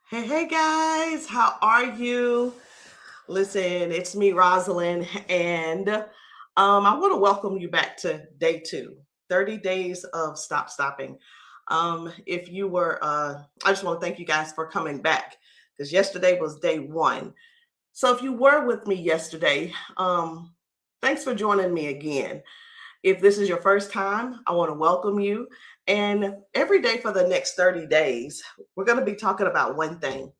Hey guys, how are you? Listen, it's me, Rosalind, and I want to welcome you back to day two, 30 days of Stop Stopping. If you were, I just want to thank you guys for coming back because yesterday was day one. So if you were with me yesterday, thanks for joining me again. If this is your first time, I want to welcome you. And every day for the next 30 days, we're going to be talking about one thing: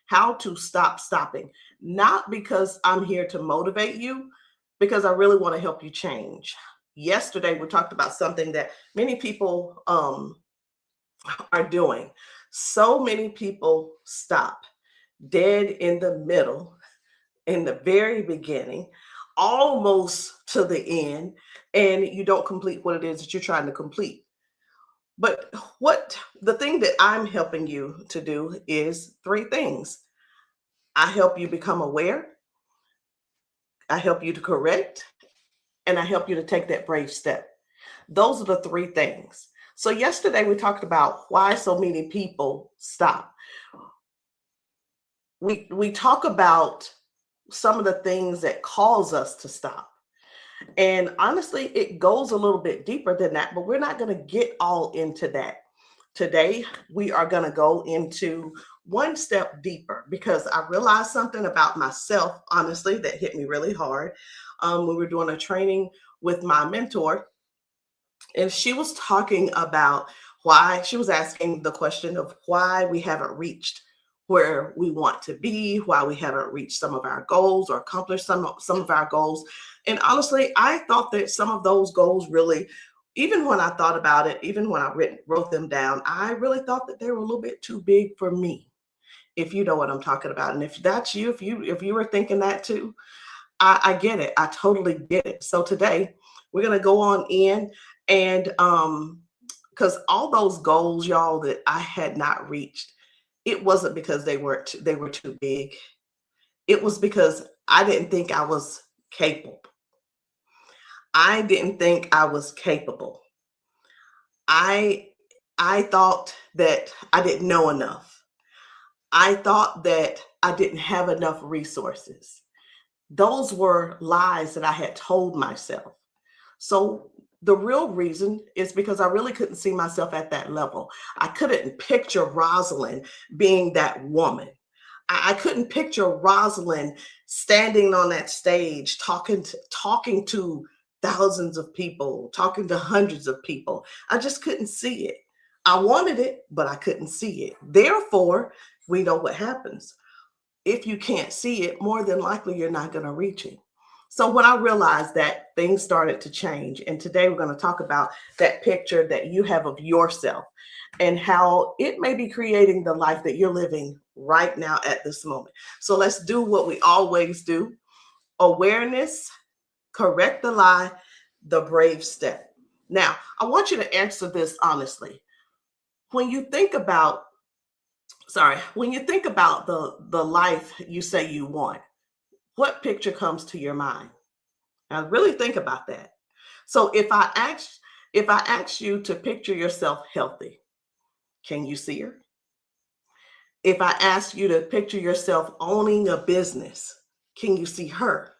how to stop stopping. Not because I'm here to motivate you, because I really want to help you change. Yesterday, we talked about something that many people are doing. So many people stop dead in the middle, in the very beginning, almost to the end, and you don't complete what it is that you're trying to complete. But what the thing that I'm helping you to do is three things. I help you become aware, I help you to correct, and I help you to take that brave step. Those are the three things. So, yesterday we talked about why so many people stop. We talk about some of the things that cause us to stop. And honestly, it goes a little bit deeper than that, but we're not going to get all into that. Today, we are going to go into one step deeper because I realized something about myself, honestly, that hit me really hard. We were doing a training with my mentor, and she was talking about why she was asking the question of why we haven't reached where we want to be, why we haven't reached some of our goals or accomplished some of our goals. And honestly, I thought that some of those goals really, even when I thought about it, even when wrote them down, I really thought that they were a little bit too big for me. If you know what I'm talking about, and if that's you, if you were thinking that too, I get it. I totally get it. So today we're gonna go on in and because all those goals, y'all, that I had not reached, it wasn't because they were too big. It was because I didn't think I was capable. I didn't think I was capable. I I thought that I didn't know enough. I thought that I didn't have enough resources. Those were lies that I had told myself. So the real reason is because I really couldn't see myself at that level. I couldn't picture Rosalind being that woman. I couldn't picture Rosalind standing on that stage talking to thousands of people, talking to hundreds of people. I just couldn't see it. I wanted it, but I couldn't see it. Therefore, we know what happens. If you can't see it, more than likely you're not going to reach it. So when I realized that, things started to change. And today we're going to talk about that picture that you have of yourself and how it may be creating the life that you're living right now at this moment. So let's do what we always do: awareness, correct the lie, the brave step. Now, I want you to answer this honestly. When you think about, when you think about the life you say you want, what picture comes to your mind? Now really think about that. So if I ask you to picture yourself healthy, can you see her? If I ask you to picture yourself owning a business, can you see her?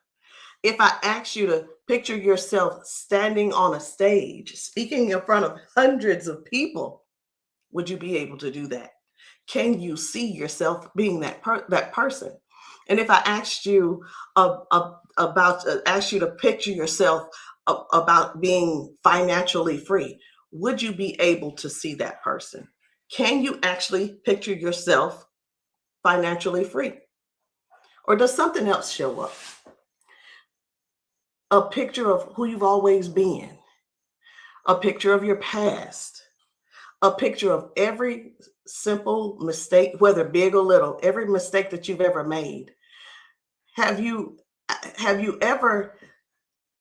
If I ask you to picture yourself standing on a stage, speaking in front of hundreds of people, would you be able to do that? Can you see yourself being that person? And if I asked you asked you to picture yourself about being financially free, would you be able to see that person? Can you actually picture yourself financially free? Or does something else show up? A picture of who you've always been, a picture of your past, a picture of every simple mistake, whether big or little, every mistake that you've ever made. Have you have you ever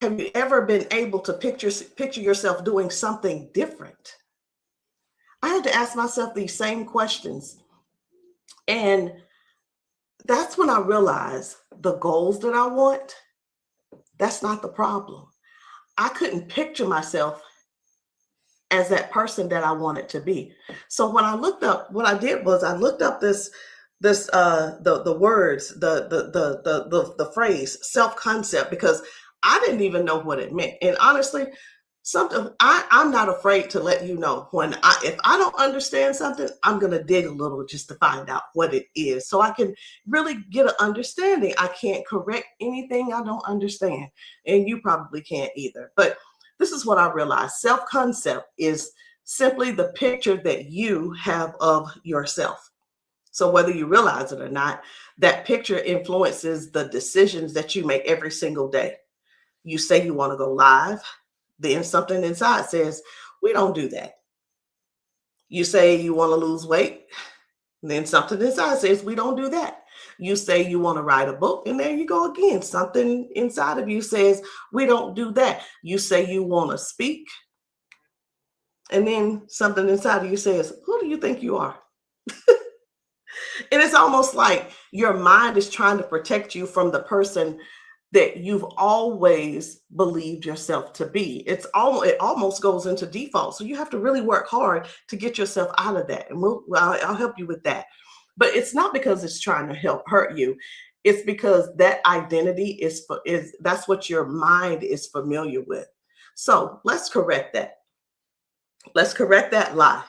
have you ever been able to picture yourself doing something different? I had to ask myself these same questions. And that's when I realized the goals that I want, that's not the problem. I couldn't picture myself as that person that I wanted to be. So when I looked up, what I did was I looked up this this the words, the phrase self-concept, because I didn't even know what it meant. And honestly, something I'm not afraid to let you know when if I don't understand something, I'm gonna dig a little just to find out what it is so I can really get an understanding. I can't correct anything I don't understand, and you probably can't either. But this is what I realized. Self-concept is simply the picture that you have of yourself. So whether you realize it or not, that picture influences the decisions that you make every single day. You say you want to go live, then something inside says, we don't do that. You say you want to lose weight, then something inside says, we don't do that. You say you want to write a book, and there you go again. Something inside of you says, we don't do that. You say you want to speak, and then something inside of you says, who do you think you are? And it's almost like your mind is trying to protect you from the person that you've always believed yourself to be. It almost goes into default. So you have to really work hard to get yourself out of that. And I'll help you with that. But it's not because it's trying to hurt you. It's because that identity is that's what your mind is familiar with. So let's correct that. Let's correct that lie.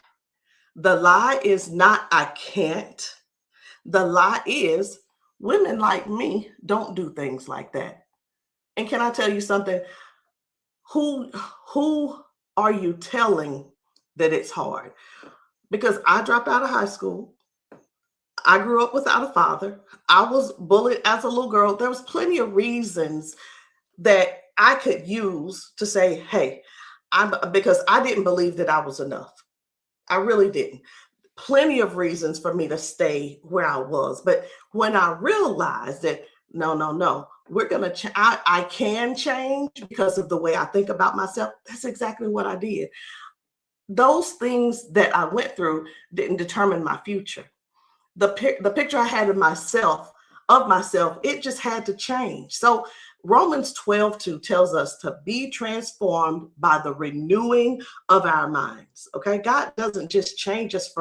The lie is not I can't. The lie is women like me don't do things like that. And can I tell you something? Who who are you telling that it's hard? Because I dropped out of high school. I grew up without a father. I was bullied as a little girl. There was plenty of reasons that I could use to say, hey, I'm because I didn't believe that I was enough. I really didn't. Plenty of reasons for me to stay where I was. But when I realized that, no, no, no, we're going to, I can change because of the way I think about myself. That's exactly what I did. Those things that I went through didn't determine my future. The picture I had of myself, it just had to change. So Romans 12:2 tells us to be transformed by the renewing of our minds. Okay, God doesn't just change us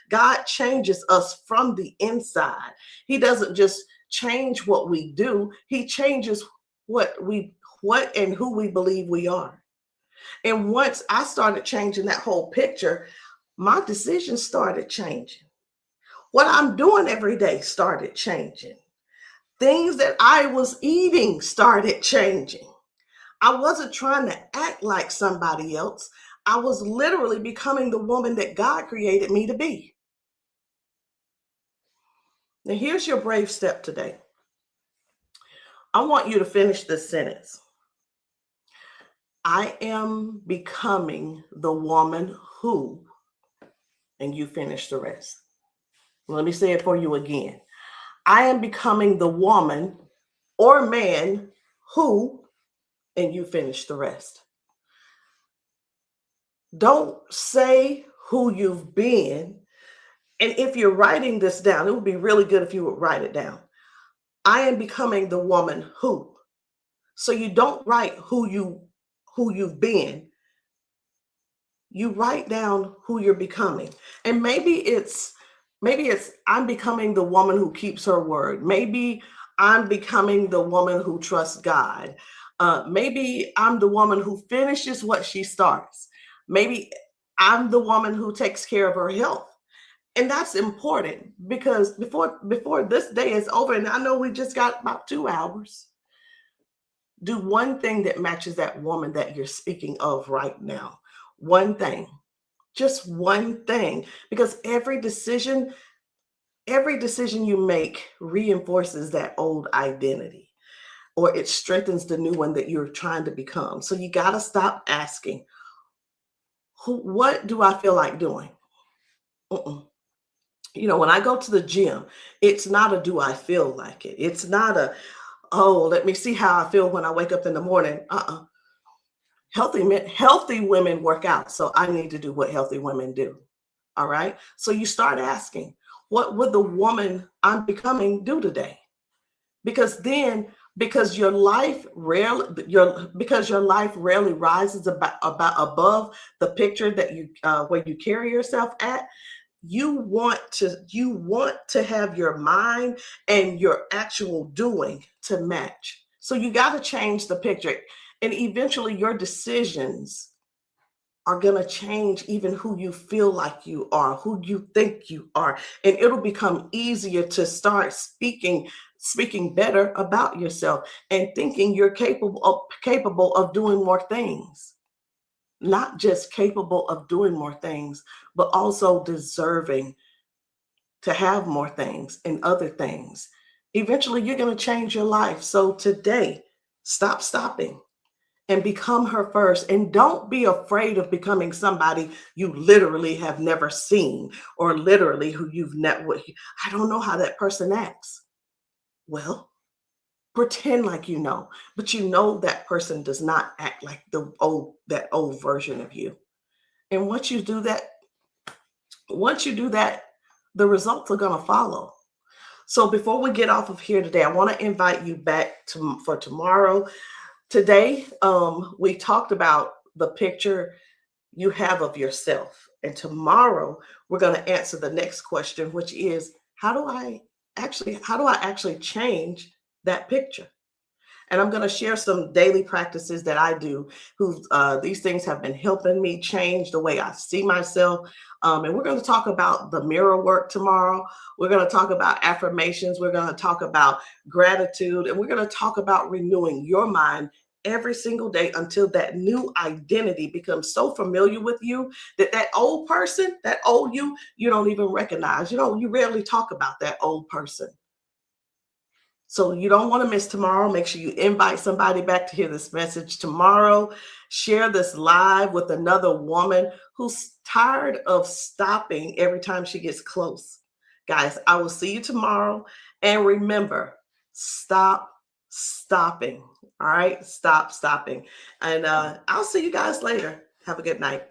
God changes us from the inside. He doesn't just change what we do. He changes what and who we believe we are. And once I started changing that whole picture, my decisions started changing. What I'm doing every day started changing. Things that I was eating started changing. I wasn't trying to act like somebody else. I was literally becoming the woman that God created me to be. Now, here's your brave step today. I want you to finish this sentence. I am becoming the woman who, and you finish the rest. Let me say it for you again. I am becoming the woman or man who, and you finish the rest. Don't say who you've been. And if you're writing this down, it would be really good if you would write it down. I am becoming the woman who. So you don't write who you've been. You write down who you're becoming. And maybe it's I'm becoming the woman who keeps her word. Maybe I'm becoming the woman who trusts God. Maybe I'm the woman who finishes what she starts. Maybe I'm the woman who takes care of her health. And that's important because before this day is over, and I know we just got about 2 hours, do one thing that matches that woman that you're speaking of right now. One thing, just one thing, because every decision you make reinforces that old identity, or it strengthens the new one that you're trying to become. So you got to stop asking, what do I feel like doing? When I go to the gym, it's not a do I feel like it. It's not a, oh, let me see how I feel when I wake up in the morning. Healthy women work out, so I need to do what healthy women do. All right. So you start asking, what would the woman I'm becoming do today? Because your life rarely rises about above the picture that you where you carry yourself at. you want to have your mind and your actual doing to match. So you got to change the picture, and eventually your decisions are going to change even who you feel like you are, who you think you are, and it'll become easier to start speaking better about yourself and thinking you're capable of doing more things. Not just capable of doing more things, but also deserving to have more things and other things. Eventually, you're going to change your life. So today, stop stopping and become her first. And don't be afraid of becoming somebody you literally have never seen, or literally who you've never, I don't know how that person acts. Well, pretend like you know, but you know that person does not act like that old version of you. And once you do that, the results are going to follow. So before we get off of here today, I want to invite you back for tomorrow. Today, we talked about the picture you have of yourself. And tomorrow, we're going to answer the next question, which is how do I actually change that picture? And I'm going to share some daily practices that I do. These things have been helping me change the way I see myself. And we're going to talk about the mirror work tomorrow. We're going to talk about affirmations. We're going to talk about gratitude, and we're going to talk about renewing your mind every single day until that new identity becomes so familiar with you that that old person, that old you don't even recognize. You rarely talk about that old person. So you don't want to miss tomorrow. Make sure you invite somebody back to hear this message tomorrow. Share this live with another woman who's tired of stopping every time she gets close. Guys, I will see you tomorrow. And remember, stop stopping. All right? Stop stopping. And I'll see you guys later. Have a good night.